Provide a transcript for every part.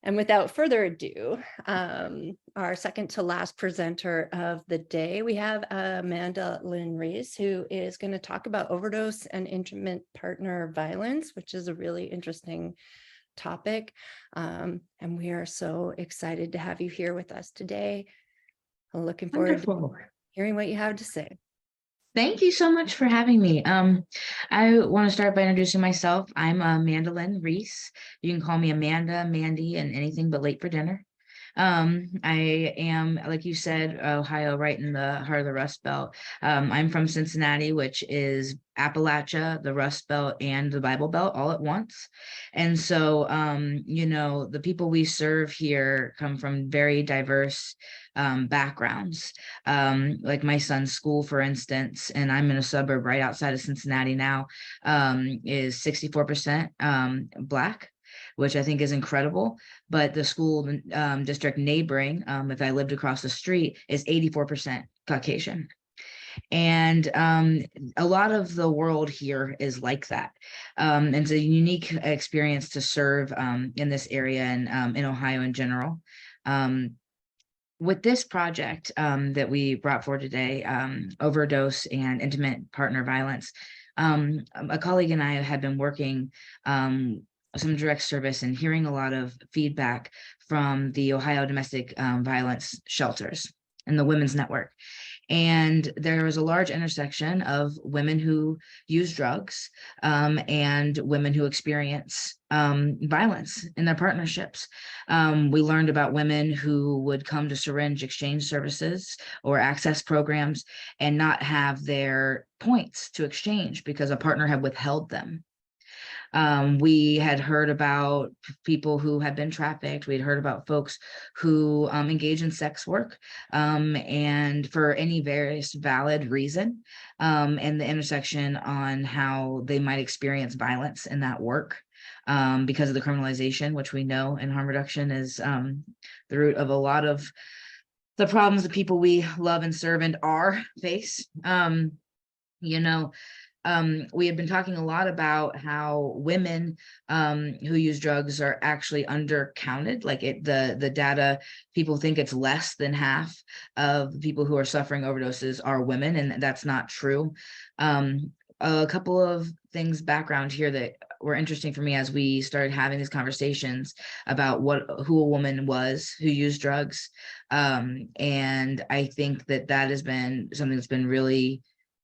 And without further ado, our second to last presenter of the day, we have AmandaLynn Reese, who is going to talk about overdose and intimate partner violence, which is a really interesting topic. And we are so excited to have you here with us today. I'm looking forward to hearing what you have to say. Thank you so much for having me. I want to start by introducing myself. I'm AmandaLynn Reese. You can call me Amanda, Mandy, and anything but late for dinner. I am, like you said, Ohio, right in the heart of the Rust Belt. I'm from Cincinnati, which is Appalachia, the Rust Belt, and the Bible Belt all at once. And so, the people we serve here come from very diverse backgrounds. Like my son's school, for instance, and I'm in a suburb right outside of Cincinnati now, is 64% Black, which I think is incredible. But the school district neighboring, if I lived across the street, is 84% Caucasian. And a lot of the world here is like that. It's a unique experience to serve in this area and in Ohio in general. With this project that we brought forward today, overdose and intimate partner violence, a colleague and I had been working some direct service and hearing a lot of feedback from the Ohio domestic violence shelters and the Women's Network. And there was a large intersection of women who use drugs and women who experience violence in their partnerships. We learned about women who would come to syringe exchange services or access programs and not have their points to exchange because a partner had withheld them. We had heard about people who had been trafficked. We'd heard about folks who engage in sex work and for any various valid reason, and the intersection on how they might experience violence in that work because of the criminalization, which we know in harm reduction is the root of a lot of the problems that people we love and serve and are face. We had been talking a lot about how women who use drugs are actually undercounted. Like the data, people think it's less than half of people who are suffering overdoses are women, and that's not true. A couple of things background here that were interesting for me as we started having these conversations about who a woman was who used drugs. And I think that has been something that's been really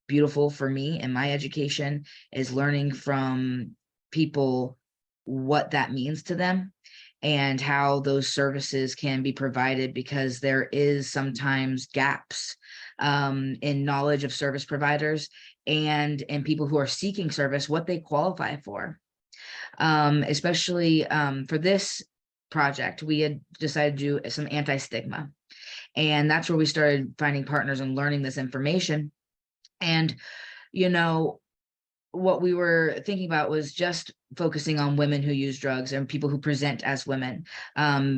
beautiful for me and my education, is learning from people what that means to them and how those services can be provided, because there is sometimes gaps in knowledge of service providers and in people who are seeking service, what they qualify for. Especially for this project, we had decided to do some anti-stigma, and that's where we started finding partners and learning this information. And, what we were thinking about was just focusing on women who use drugs and people who present as women,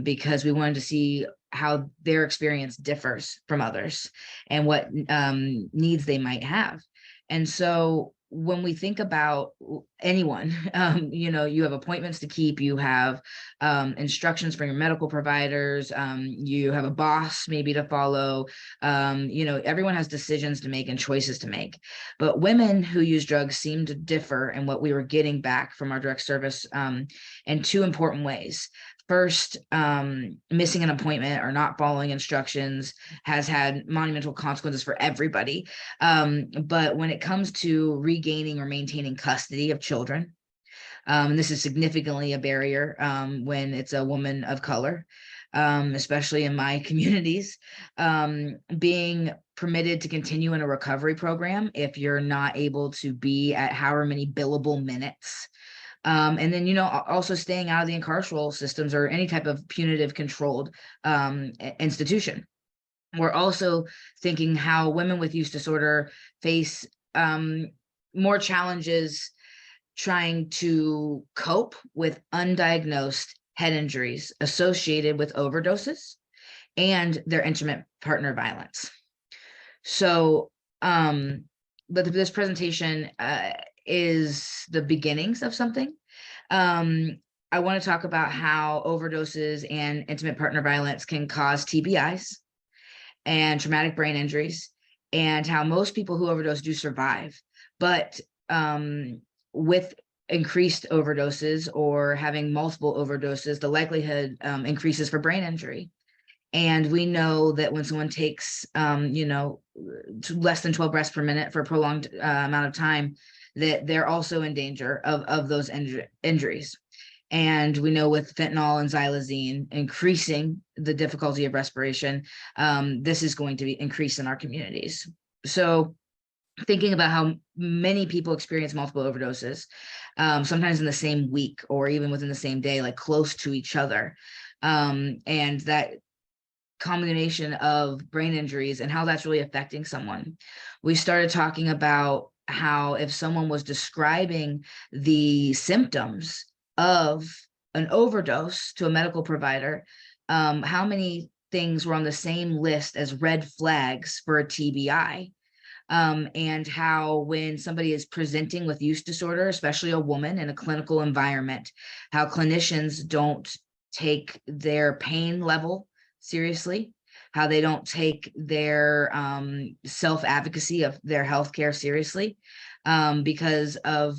because we wanted to see how their experience differs from others and what needs they might have. And so when we think about anyone, you have appointments to keep, you have instructions from your medical providers, you have a boss maybe to follow, everyone has decisions to make and choices to make. But women who use drugs seem to differ in what we were getting back from our direct service in two important ways. First, missing an appointment or not following instructions has had monumental consequences for everybody. But when it comes to regaining or maintaining custody of children, this is significantly a barrier when it's a woman of color, especially in my communities. Being permitted to continue in a recovery program if you're not able to be at however many billable minutes. And then, also staying out of the incarceral systems or any type of punitive controlled institution. We're also thinking how women with use disorder face more challenges trying to cope with undiagnosed head injuries associated with overdoses and their intimate partner violence. So, but this presentation is the beginnings of something. I want to talk about how overdoses and intimate partner violence can cause TBIs and traumatic brain injuries, and how most people who overdose do survive. But with increased overdoses or having multiple overdoses, the likelihood increases for brain injury. And we know that when someone takes, less than 12 breaths per minute for a prolonged amount of time, that they're also in danger of those injuries. And we know with fentanyl and xylazine increasing the difficulty of respiration, this is going to be increased in our communities. So thinking about how many people experience multiple overdoses, sometimes in the same week or even within the same day, like close to each other. And that combination of brain injuries and how that's really affecting someone. We started talking about how if someone was describing the symptoms of an overdose to a medical provider, how many things were on the same list as red flags for a TBI. And how when somebody is presenting with use disorder, especially a woman in a clinical environment, how clinicians don't take their pain level seriously, how they don't take their self-advocacy of their healthcare seriously, because of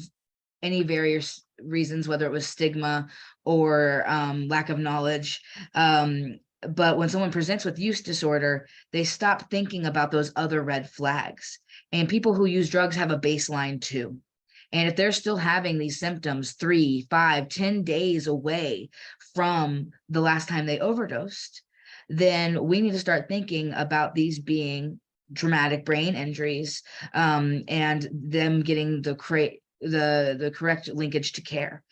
any various reasons, whether it was stigma or lack of knowledge. But when someone presents with use disorder, they stop thinking about those other red flags. And people who use drugs have a baseline too. And if they're still having these symptoms 3, 5, 10 days away from the last time they overdosed, then we need to start thinking about these being traumatic brain injuries, and them getting the correct linkage to care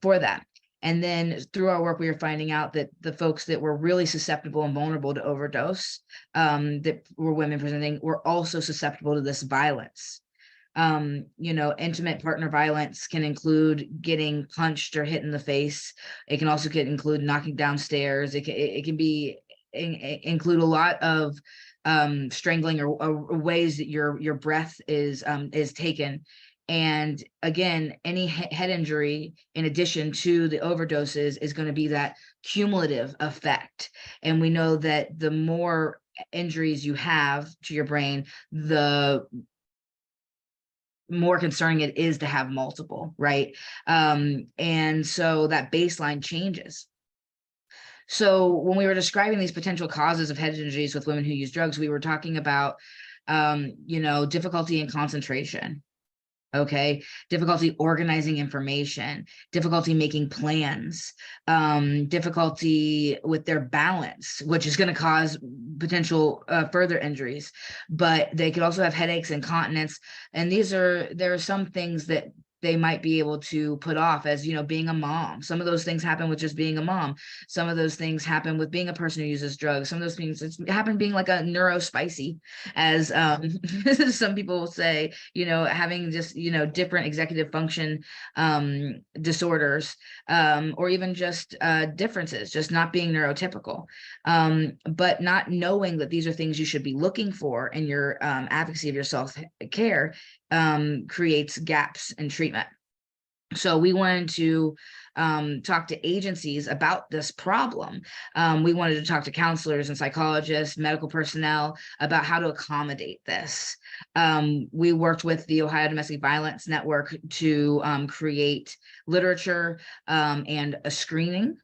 for that. And then through our work, we were finding out that the folks that were really susceptible and vulnerable to overdose, that were women presenting, were also susceptible to this violence. Intimate partner violence can include getting punched or hit in the face. It can also include knocking down stairs. It can include a lot of strangling or ways that your breath is taken. And again, any head injury, in addition to the overdoses, is going to be that cumulative effect. And we know that the more injuries you have to your brain, the more concerning it is to have multiple, right? And so that baseline changes. So when we were describing these potential causes of head injuries with women who use drugs, we were talking about, difficulty in concentration. Okay, difficulty organizing information, difficulty making plans, difficulty with their balance, which is going to cause potential further injuries. But they could also have headaches, incontinence, and there are some things that they might be able to put off as, being a mom. Some of those things happen with just being a mom. Some of those things happen with being a person who uses drugs. Some of those things happen being like a neurospicy, as some people will say, having just, different executive function disorders, or even just differences, just not being neurotypical, but not knowing that these are things you should be looking for in your advocacy of your self-care, creates gaps in treatment. So we wanted to talk to agencies about this problem. We wanted to talk to counselors and psychologists, medical personnel, about how to accommodate this. We worked with the Ohio Domestic Violence Network to create literature and a screening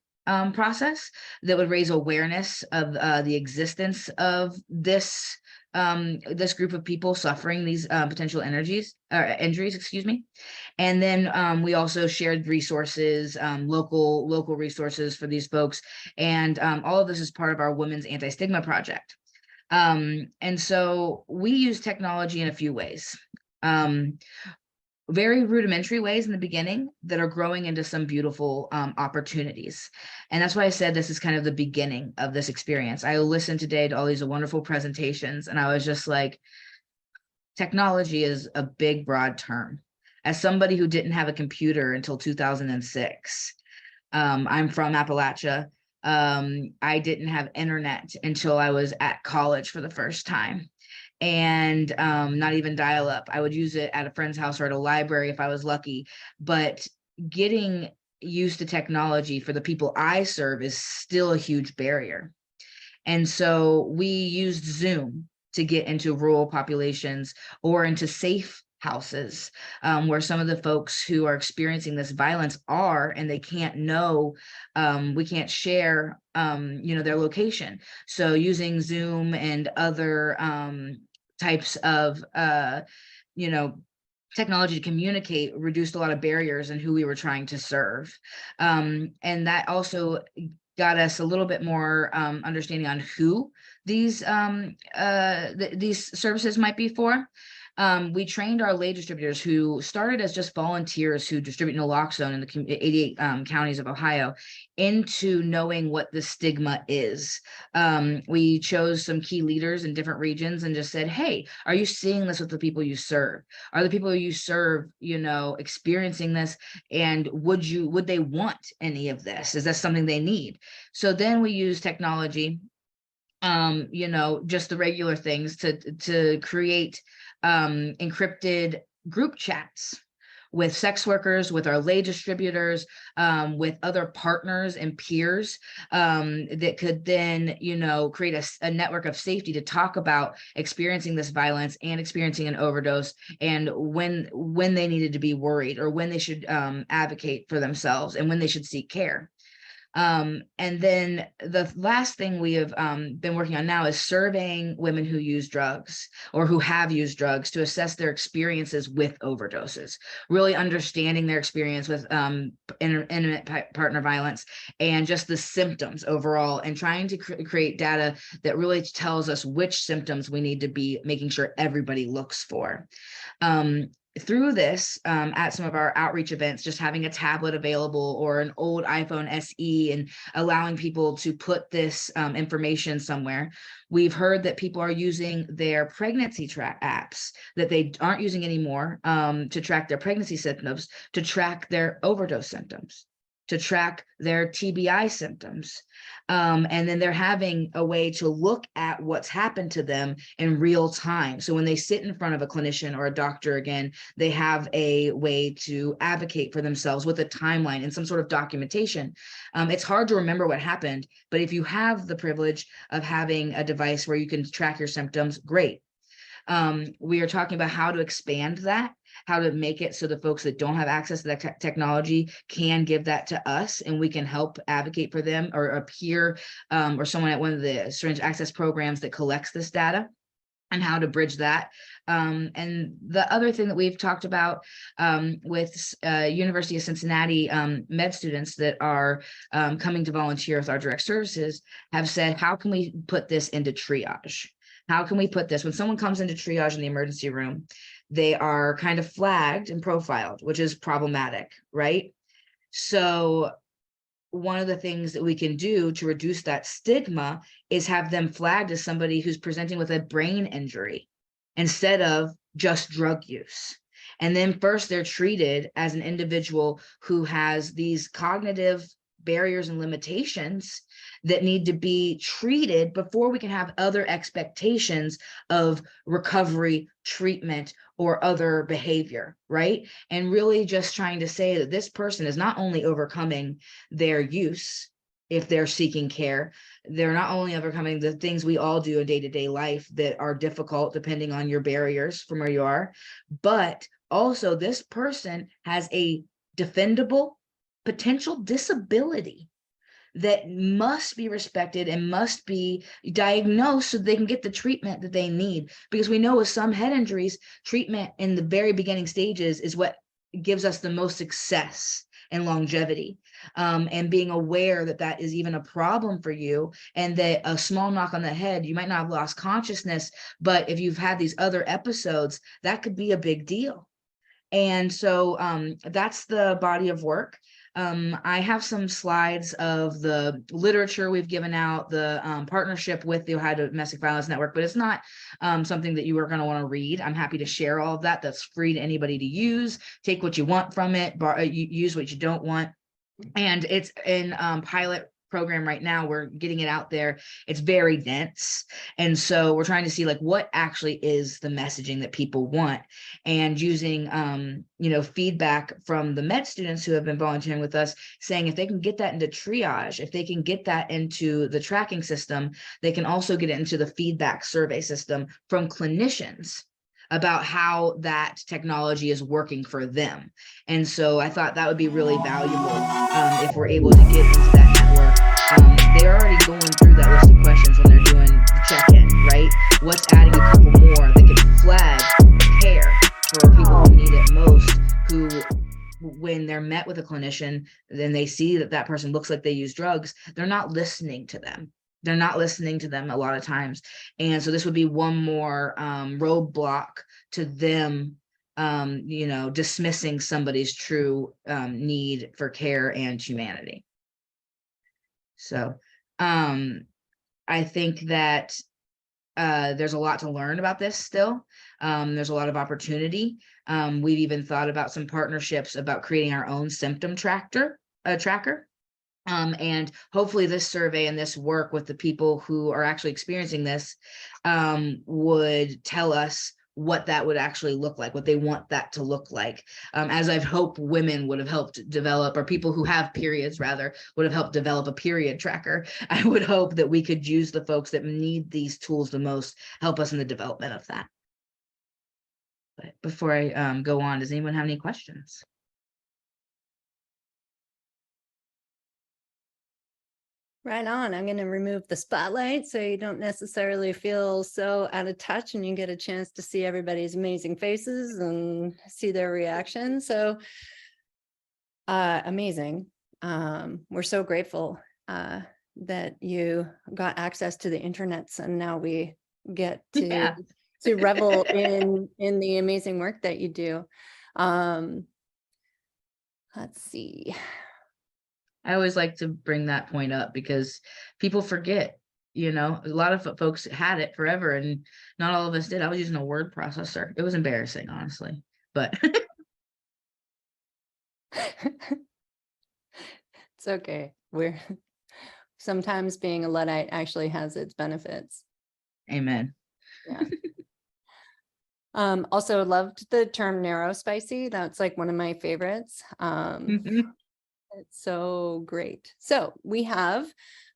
process that would raise awareness of the existence of this group of people suffering these potential injuries, excuse me. And then we also shared resources, local resources for these folks. And all of this is part of our Women's Anti-Stigma Project. And so we use technology in a few ways. Very rudimentary ways in the beginning that are growing into some beautiful opportunities. And that's why I said this is kind of the beginning of this experience. I listened today to all these wonderful presentations, and I was just like, technology is a big, broad term. As somebody who didn't have a computer until 2006, I'm from Appalachia. I didn't have internet until I was at college for the first time. And not even dial up. I would use it at a friend's house or at a library if I was lucky. But getting use to technology for the people I serve is still a huge barrier. And so we used Zoom to get into rural populations or into safe houses, where some of the folks who are experiencing this violence are, and they can't know, we can't share, their location. So using Zoom and other types of, technology to communicate reduced a lot of barriers in who we were trying to serve. And that also got us a little bit more understanding on who these these services might be for. We trained our lay distributors, who started as just volunteers who distribute naloxone in the 88 counties of Ohio, into knowing what the stigma is. We chose some key leaders in different regions and just said, hey, are you seeing this with the people you serve? Are the people you serve, experiencing this? And would they want any of this? Is that something they need? So then we use technology, just the regular things to create encrypted group chats with sex workers, with our lay distributors, with other partners and peers, that could then, create a network of safety to talk about experiencing this violence and experiencing an overdose, and when they needed to be worried, or when they should advocate for themselves, and when they should seek care. And then the last thing we have been working on now is surveying women who use drugs, or who have used drugs, to assess their experiences with overdoses, really understanding their experience with intimate partner violence, and just the symptoms overall, and trying to create data that really tells us which symptoms we need to be making sure everybody looks for. Through this, at some of our outreach events, just having a tablet available or an old iPhone SE, and allowing people to put this information somewhere, we've heard that people are using their pregnancy track apps that they aren't using anymore, to track their pregnancy symptoms, to track their overdose symptoms, to track their TBI symptoms. And then they're having a way to look at what's happened to them in real time. So when they sit in front of a clinician or a doctor again, they have a way to advocate for themselves with a timeline and some sort of documentation. It's hard to remember what happened, but if you have the privilege of having a device where you can track your symptoms, great. We are talking about how to expand that, how to make it so the folks that don't have access to that technology can give that to us, and we can help advocate for them, or a peer, or someone at one of the syringe access programs that collects this data, and how to bridge that. And the other thing that we've talked about with University of Cincinnati med students that are coming to volunteer with our direct services, have said, how can we put this into triage? How can we put this, when someone comes into triage in the emergency room, they are kind of flagged and profiled, which is problematic, right? So one of the things that we can do to reduce that stigma is have them flagged as somebody who's presenting with a brain injury instead of just drug use. And then first they're treated as an individual who has these cognitive barriers and limitations that need to be treated before we can have other expectations of recovery, treatment, or other behavior, right? And really just trying to say that this person is not only overcoming their use, if they're seeking care, they're not only overcoming the things we all do in day-to-day life that are difficult depending on your barriers from where you are, but also this person has a defendable potential disability that must be respected and must be diagnosed so they can get the treatment that they need. Because we know with some head injuries, treatment in the very beginning stages is what gives us the most success and longevity. And being aware that that is even a problem for you, and that a small knock on the head, you might not have lost consciousness, but if you've had these other episodes, that could be a big deal. And so that's the body of work. I have some slides of the literature we've given out, the partnership with the Ohio Domestic Violence Network, but it's not something that you are going to want to read. I'm happy to share all of that. That's free to anybody to use. Take what you want from it, use what you don't want. And it's in pilot program right now, we're getting it out there. It's very dense. And so we're trying to see like what actually is the messaging that people want, and using, you know, feedback from the med students who have been volunteering with us, saying if they can get that into triage, if they can get that into the tracking system, they can also get it into the feedback survey system from clinicians about how that technology is working for them. And so I thought that would be really valuable, if we're able to get into that network. They're already going through that list of questions when they're doing the check-in, right? What's adding a couple more that can flag care for people who need it most, who, when they're met with a clinician, then they see that that person looks like they use drugs, they're not listening to them. They're not listening to them a lot of times. And so this would be one more roadblock to them, you know, dismissing somebody's true need for care and humanity. So I think that there's a lot to learn about this still. There's a lot of opportunity. We've even thought about some partnerships about creating our own symptom tracker. And hopefully this survey and this work with the people who are actually experiencing this would tell us what that would actually look like, what they want that to look like. As I've hoped women would have helped develop, or people who have periods rather, would have helped develop a period tracker. I would hope that we could use the folks that need these tools the most, help us in the development of that. But before I go on, does anyone have any questions? Right on. I'm going to remove the spotlight so you don't necessarily feel so out of touch, and you get a chance to see everybody's amazing faces and see their reactions. So amazing. We're so grateful that you got access to the internets, and now we get to to revel in the amazing work that you do. Let's see. I always like to bring that point up because people forget, you know, a lot of folks had it forever and not all of us did. I was using a word processor. It was embarrassing, honestly, but it's okay. We're sometimes being a Luddite actually has its benefits. amen. Yeah. Also loved the term narrow spicy. That's like one of my favorites. It's so great. So we have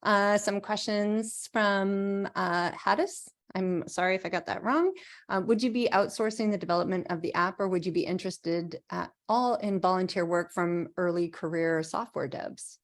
some questions from Hadis. I'm sorry if I got that wrong. Would you be outsourcing the development of the app, or would you be interested at all in volunteer work from early career software devs?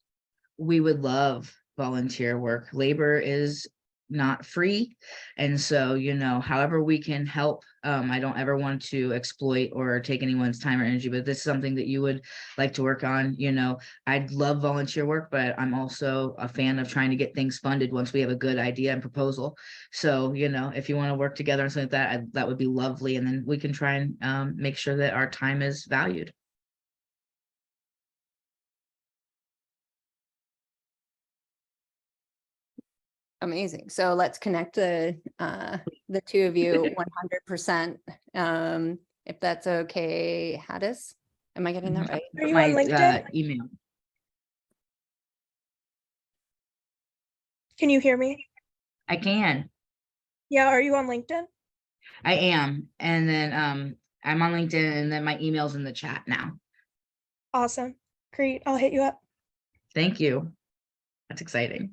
We would love volunteer work. Labor is not free. And so, you know, however we can help, I don't ever want to exploit or take anyone's time or energy, but this is something that you would like to work on. You know, I'd love volunteer work, but I'm also a fan of trying to get things funded once we have a good idea and proposal. So, you know, if you want to work together on something like that, that would be lovely. And then we can try and make sure that our time is valued. Amazing. So let's connect the two of you 100%. If that's okay, Hadis. Am I getting that right? Are you My on LinkedIn? email. Can you hear me? I can. Yeah, are you on LinkedIn? I am. And then I'm on LinkedIn, and then my email's in the chat now. Awesome. Great. I'll hit you up. Thank you. That's exciting.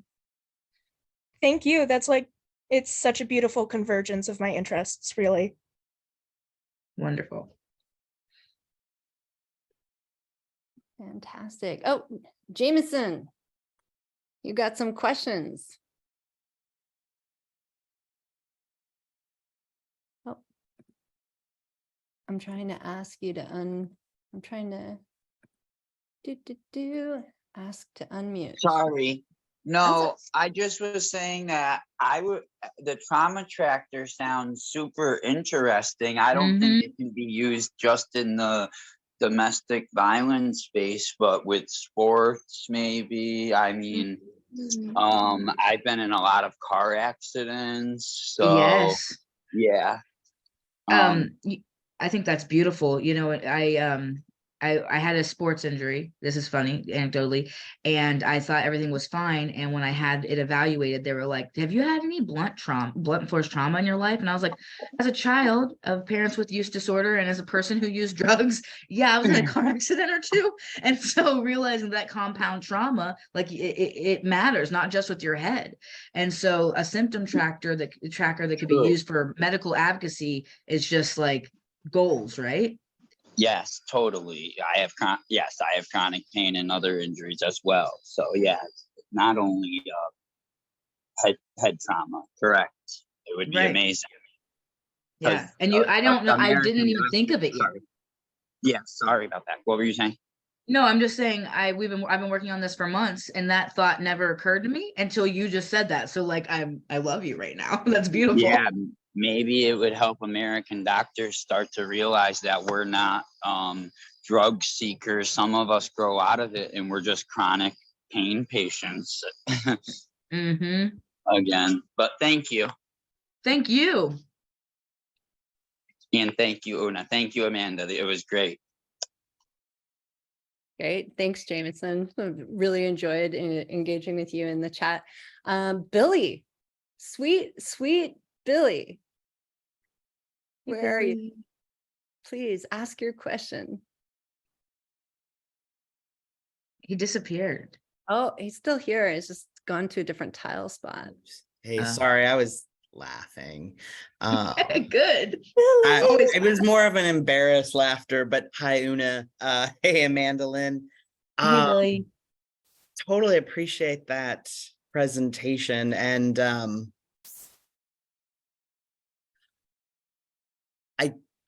Thank you. That's like, it's such a beautiful convergence of my interests, really. Wonderful. Fantastic. Oh, Jameson, you got some questions. Oh, I'm trying to ask you to I'm trying to ask to unmute. Sorry. No, I just was saying that the trauma tractor sounds super interesting. I don't think it can be used just in the domestic violence space, but with sports, maybe. I mean, I've been in a lot of car accidents, so Yes. yeah. I think that's beautiful. You know, I had a sports injury. This is funny, anecdotally, and I thought everything was fine. And when I had it evaluated, they were like, "Have you had any blunt force trauma in your life?" And I was like, "As a child of parents with use disorder, and as a person who used drugs, yeah, I was in a car accident or two." And so realizing that compound trauma, like it matters, not just with your head. And so a symptom tracker that could be True. used for medical advocacy is just like goals, right? Yes, totally. Yes, I have chronic pain and other injuries as well. So yeah, not only head trauma. Correct. It would be Right. amazing. Yeah. 'Cause, And I don't know, I didn't American even think of it yet. sorry. Yeah, sorry about that. What were you saying? No, I'm just saying I've been working on this for months, and that thought never occurred to me until you just said that. So like I love you right now. That's beautiful. Yeah, maybe it would help American doctors start to realize that we're not drug seekers. Some of us grow out of it and we're just chronic pain patients Mm-hmm. again. But thank you. Thank you. And thank you, Una. Thank you, Amanda. It was great. Great. Thanks, Jameson. Really enjoyed engaging with you in the chat. Billy, sweet Billy. Where are you? Please ask your question. He disappeared. Oh, he's still here. He's just gone to a different tile spot. Hey, sorry, I was laughing. Good. It was more of an embarrassed laughter, but hi, Una. Hey, AmandaLynn. Hey, Billy. Totally appreciate that presentation. And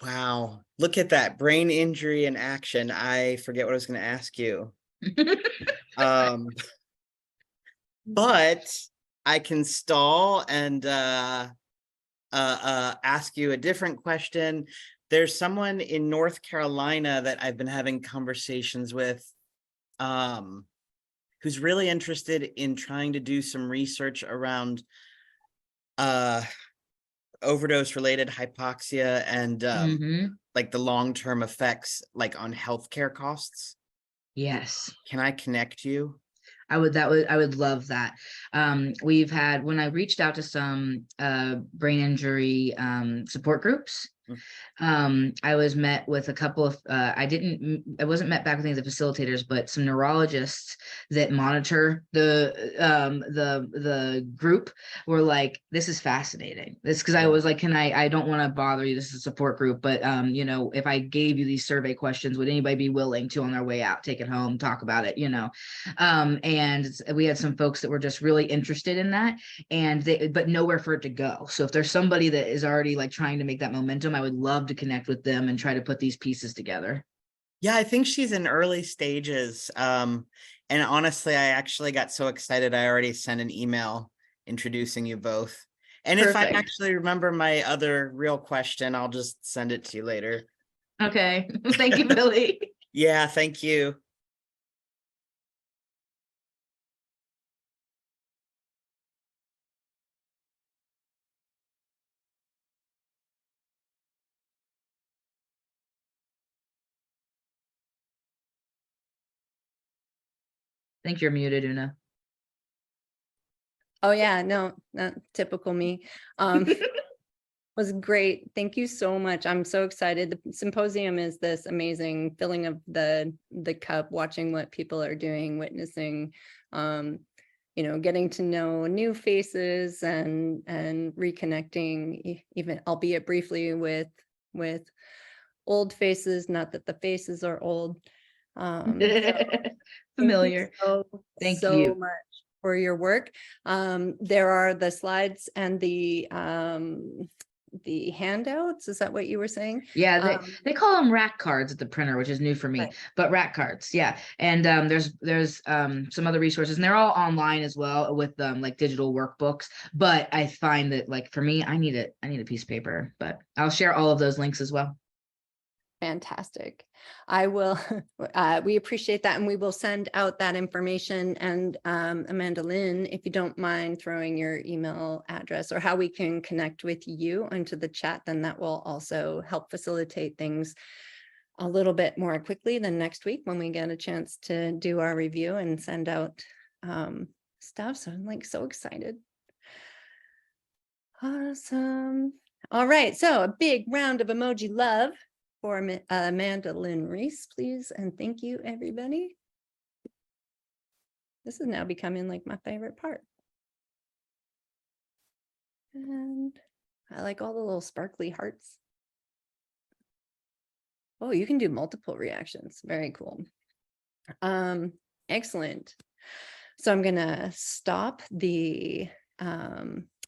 wow, look at that brain injury in action. I forget what I was going to ask you. But I can stall and ask you a different question. There's someone in North Carolina that I've been having conversations with, who's really interested in trying to do some research around overdose related hypoxia and like the long-term effects like on healthcare costs. Yes. Can I connect you? I would love that. We've had, when I reached out to some brain injury support groups, I was met with a couple of I wasn't met back with any of the facilitators, but some neurologists that monitor the group were like, this is fascinating. This, because I was like, I don't want to bother you, this is a support group, but you know, if I gave you these survey questions, would anybody be willing to, on their way out, take it home, talk about it, you know? And we had some folks that were just really interested in that, and but nowhere for it to go. So if there's somebody that is already like trying to make that momentum, I would love to connect with them and try to put these pieces together. Yeah, I think she's in early stages. And honestly, I actually got so excited, I already sent an email introducing you both. And Perfect. if I actually remember my other real question, I'll just send it to you later. Okay. Thank you, Billy. Yeah, thank you. I think you're muted, Una. Oh yeah, no, not typical me. Was great. Thank you so much. I'm so excited. The symposium is this amazing filling of the cup, watching what people are doing, witnessing, you know, getting to know new faces and reconnecting, even albeit briefly, with old faces. Not that the faces are old. Familiar. Thank you Thank so you much for your work. There are the slides and the handouts. Is that what you were saying? Yeah, they call them rack cards at the printer, which is new for me, Right. but rack cards. Yeah. And there's some other resources, and they're all online as well with like digital workbooks. But I find that, like, for me, I need a piece of paper, but I'll share all of those links as well. Fantastic. I will, we appreciate that, and we will send out that information. And AmandaLynn, if you don't mind throwing your email address or how we can connect with you into the chat, then that will also help facilitate things a little bit more quickly than next week when we get a chance to do our review and send out stuff. So I'm like so excited. Awesome. All right. So a big round of emoji love for AmandaLynn Reese, please. And thank you, everybody. This is now becoming like my favorite part. And I like all the little sparkly hearts. Oh, you can do multiple reactions. Very cool. Excellent. So I'm gonna stop the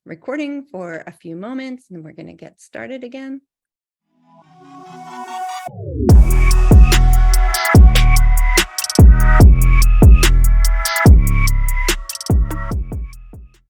recording for a few moments and we're gonna get started again.